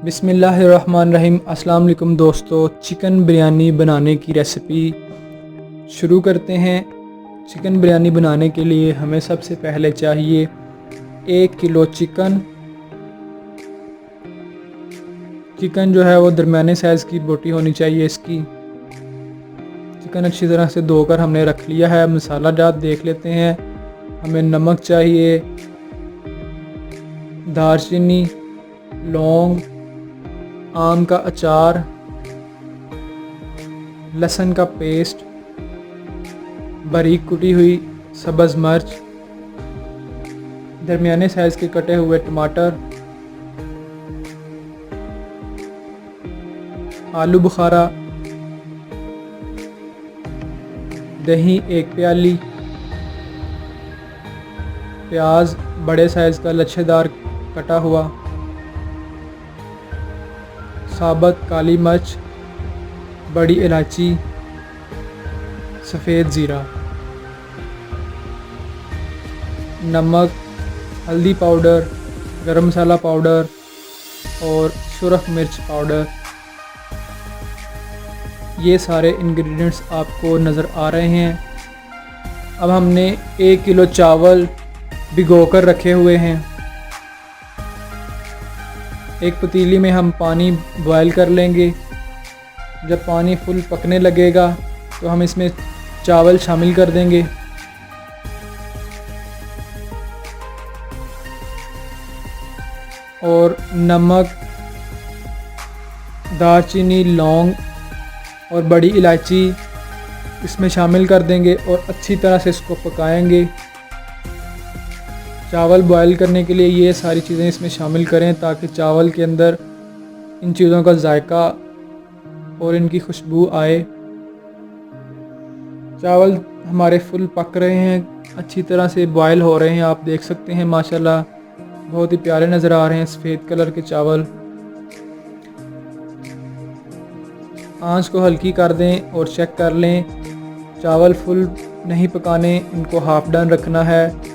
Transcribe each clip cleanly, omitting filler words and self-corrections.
बिस्मिल्लाहिर्रहमानिर्रहीम। अस्सलाम वालेकुम दोस्तों, चिकन बिरयानी बनाने की रेसिपी शुरू करते हैं। चिकन बिरयानी बनाने के लिए हमें सबसे पहले चाहिए 1 किलो चिकन। चिकन जो है वो दरमियाने साइज़ की बोटी होनी चाहिए इसकी। चिकन अच्छी तरह से धोकर हमने रख लिया है। मसाला जात देख लेते हैं। हमें नमक चाहिए, दालचीनी, लौंग, आम का अचार, लहसुन का पेस्ट, बारीक कुटी हुई सब्ज़ मिर्च, दरमियाने साइज़ के कटे हुए टमाटर, आलू बुखारा, दही 1 प्याली, प्याज बड़े साइज़ का लच्छेदार कटा हुआ, साबुत काली मिर्च, बड़ी इलायची, सफ़ेद ज़ीरा, नमक, हल्दी पाउडर, गरम मसाला पाउडर और सुरख मिर्च पाउडर। ये सारे इंग्रेडिएंट्स आपको नज़र आ रहे हैं। अब हमने 1 किलो चावल भिगोकर रखे हुए हैं। एक पतीली में हम पानी बॉयल कर लेंगे। जब पानी फुल पकने लगेगा तो हम इसमें चावल शामिल कर देंगे। और नमक, दालचीनी, लौंग और बड़ी इलायची इसमें शामिल कर देंगे और अच्छी तरह से इसको पकाएंगे। चावल बॉयल करने के लिए ये सारी चीज़ें इसमें शामिल करें ताकि चावल के अंदर इन चीज़ों का जायका और इनकी खुशबू आए। चावल हमारे फुल पक रहे हैं, अच्छी तरह से बॉयल हो रहे हैं। आप देख सकते हैं माशाल्लाह बहुत ही प्यारे नज़र आ रहे हैं सफ़ेद कलर के चावल। आंच को हल्की कर दें और चेक कर लें। चावल फुल नहीं पकाने, इनको हाफ डन रखना है।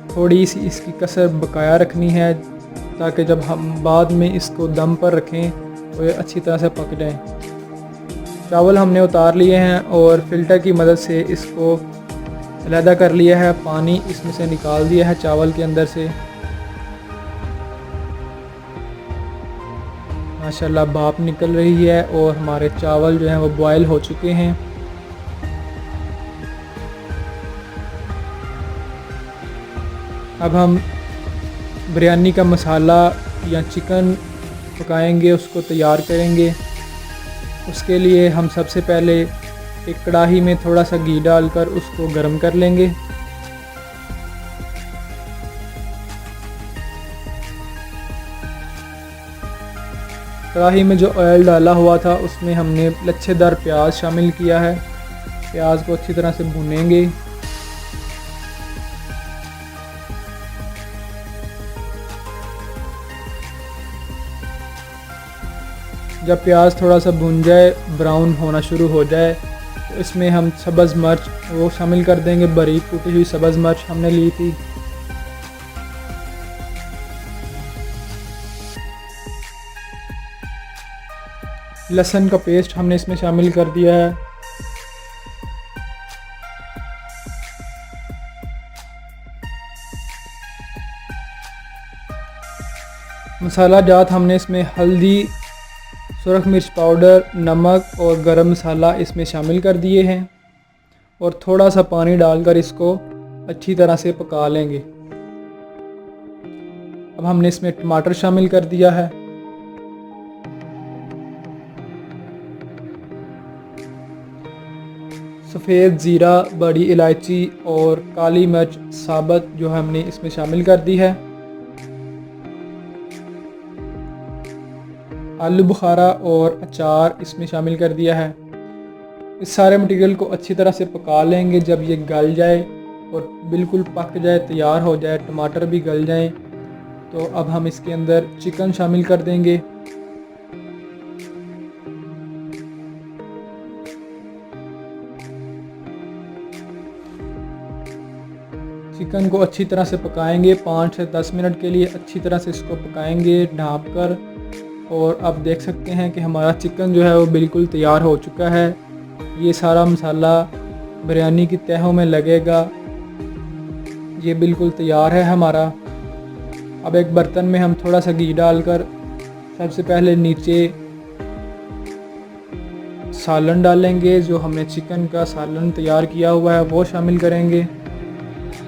थोड़ी सी इसकी कसर बकाया रखनी है ताकि जब हम बाद में इसको दम पर रखें तो ये अच्छी तरह से पक जाएं। चावल हमने उतार लिए हैं और फ़िल्टर की मदद से इसको अलहदा कर लिया है। पानी इसमें से निकाल दिया है चावल के अंदर से। माशाल्लाह भाप निकल रही है और हमारे चावल जो हैं वो बॉयल हो चुके हैं। अब हम बिरयानी का मसाला या चिकन पकाएंगे, उसको तैयार करेंगे। उसके लिए हम सबसे पहले एक कढ़ाई में थोड़ा सा घी डालकर उसको गर्म कर लेंगे। कढ़ाई में जो ऑयल डाला हुआ था उसमें हमने लच्छेदार प्याज शामिल किया है। प्याज को अच्छी तरह से भूनेंगे। जब प्याज थोड़ा सा भुन जाए, ब्राउन होना शुरू हो जाए, तो इसमें हम सब्ज़ मिर्च वो शामिल कर देंगे। बारीक कुटी हुई सब्ज़ मिर्च हमने ली थी। लहसुन का पेस्ट हमने इसमें शामिल कर दिया है। मसाला जात हमने इसमें हल्दी, सुरख मिर्च पाउडर, नमक और गरम मसाला इसमें शामिल कर दिए हैं और थोड़ा सा पानी डालकर इसको अच्छी तरह से पका लेंगे। अब हमने इसमें टमाटर शामिल कर दिया है। सफ़ेद ज़ीरा, बड़ी इलायची और काली मिर्च साबुत जो हमने इसमें शामिल कर दी है। आलू बुखारा और अचार इसमें शामिल कर दिया है। इस सारे मटेरियल को अच्छी तरह से पका लेंगे। जब ये गल जाए और बिल्कुल पक जाए, तैयार हो जाए, टमाटर भी गल जाएं, तो अब हम इसके अंदर चिकन शामिल कर देंगे। चिकन को अच्छी तरह से पकाएंगे। 5 से 10 मिनट के लिए अच्छी तरह से इसको पकाएंगे ढाँप कर। और अब देख सकते हैं कि हमारा चिकन जो है वो बिल्कुल तैयार हो चुका है। ये सारा मसाला बिरयानी की तहों में लगेगा। ये बिल्कुल तैयार है हमारा। अब एक बर्तन में हम थोड़ा सा घी डालकर सबसे पहले नीचे सालन डालेंगे। जो हमने चिकन का सालन तैयार किया हुआ है वो शामिल करेंगे।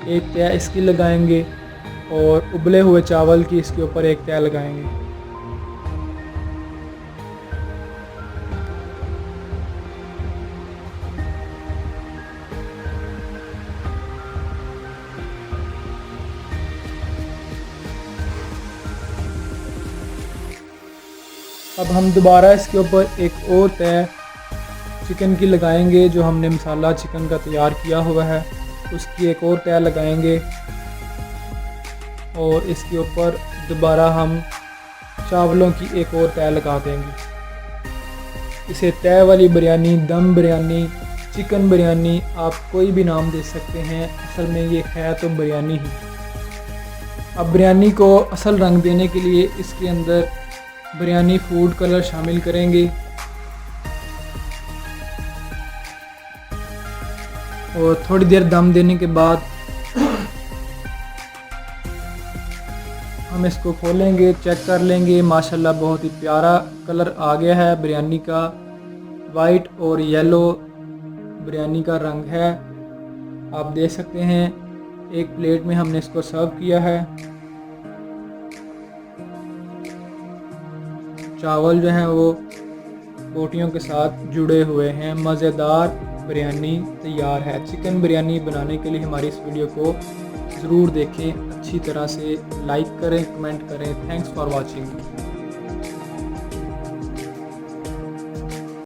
एक तह इसकी लगाएंगे और उबले हुए चावल की इसके ऊपर एक तह लगाएंगे। अब हम दोबारा इसके ऊपर एक और तह चिकन की लगाएंगे। जो हमने मसाला चिकन का तैयार किया हुआ है उसकी एक और तह लगाएंगे और इसके ऊपर दोबारा हम चावलों की एक और तह लगा देंगे। इसे तह वाली बिरयानी, दम बिरयानी, चिकन बिरयानी, आप कोई भी नाम दे सकते हैं। असल में ये है तो बिरयानी ही। अब बिरयानी को असल रंग देने के लिए इसके अंदर बिरयानी फूड कलर शामिल करेंगे और थोड़ी देर दम देने के बाद हम इसको खोलेंगे, चेक कर लेंगे। माशाल्लाह बहुत ही प्यारा कलर आ गया है बिरयानी का। वाइट और येलो बिरयानी का रंग है, आप देख सकते हैं। एक प्लेट में हमने इसको सर्व किया है। चावल जो हैं वो रोटियों के साथ जुड़े हुए हैं। मज़ेदार बिरयानी तैयार है। चिकन बिरयानी बनाने के लिए हमारी इस वीडियो को ज़रूर देखें, अच्छी तरह से लाइक करें, कमेंट करें। Thanks for watching.